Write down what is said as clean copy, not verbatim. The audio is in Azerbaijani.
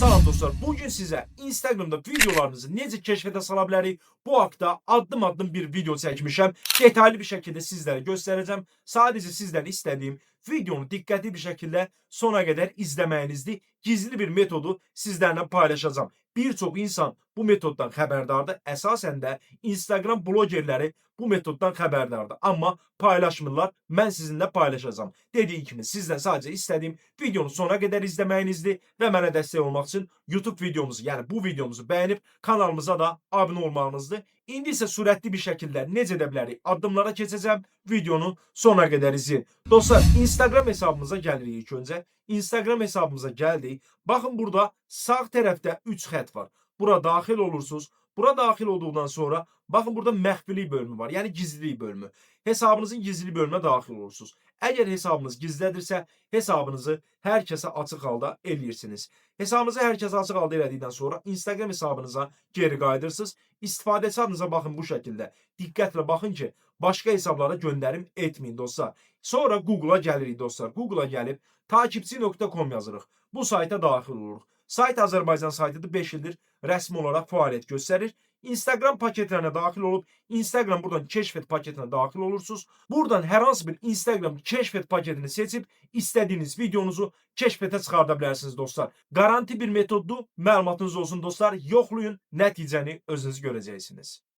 Salam dostlar, bugün sizə Instagramda videolarınızı necə kəşfətə sala bilərik? Bu haqda addım-addım bir video çəkmişəm. Detaylı bir şəkildə sizlərə göstərəcəm. Sadəcə sizdən istədiyim videonu diqqətli bir şəkildə sona qədər izləməyinizdir. Gizli bir metodu sizlərlə paylaşacağım. Bir çox insan bu metoddan xəbərdardır. Əsasən də Instagram blogerləri bu metoddan xəbərdardır. Amma paylaşmırlar. Mən sizinlə paylaşacağım. Dediyim kimi sizdən sadəcə istədiyim videonu sona qədər izləməyinizdir və mənə dəstək olmaq üçün YouTube videomuzu, yəni bu videomuzu bəyənib kanalımıza da abunə olmağınızdır. İndi isə sürətli bir şəkildə necə edə bilərik addımlara keçəcəm. Videonu sona qədər izləyin. Dostlar, Instagram hesabımıza gəlirik ilk öncə. Instagram hesabımıza gəldik. Baxın, burada sağ tərəfdə 3 xətt var. Bura daxil olursunuz. Bura daxil olduqdan sonra baxın, burada məxfilik bölümü var. Yəni gizlilik bölümü. Hesabınızın gizli bölümünə daxil olursunuz. Əgər hesabınız gizlədirsə, hesabınızı hər kəsə açıq halda eləyirsiniz. Hesabınızı hər kəsə açıq halda elədikdən sonra Instagram hesabınıza geri qayıdırsınız. İstifadəçi adınıza baxın bu şəkildə. Diqqətlə baxın ki, başqa hesablara göndərim etməyin dostlar. Sonra Google'a gəlirik dostlar. Google'a gəlib takipçi.com yazırıq. Bu sayta daxil oluruq. Sayt Azərbaycan saytıdır, 5 ildir rəsmi olaraq fəaliyyət göstərir. Instagram paketlərinə daxil olub, Instagram buradan keşfet paketinə daxil olursunuz. Buradan hər hansı bir Instagram keşfet paketini seçib istədiyiniz videonuzu keşfetə çıxarda bilərsiniz dostlar. Garanti bir metoddur. Məlumatınız olsun dostlar. Yoxlayın, nəticəni özünüz görəcəksiniz.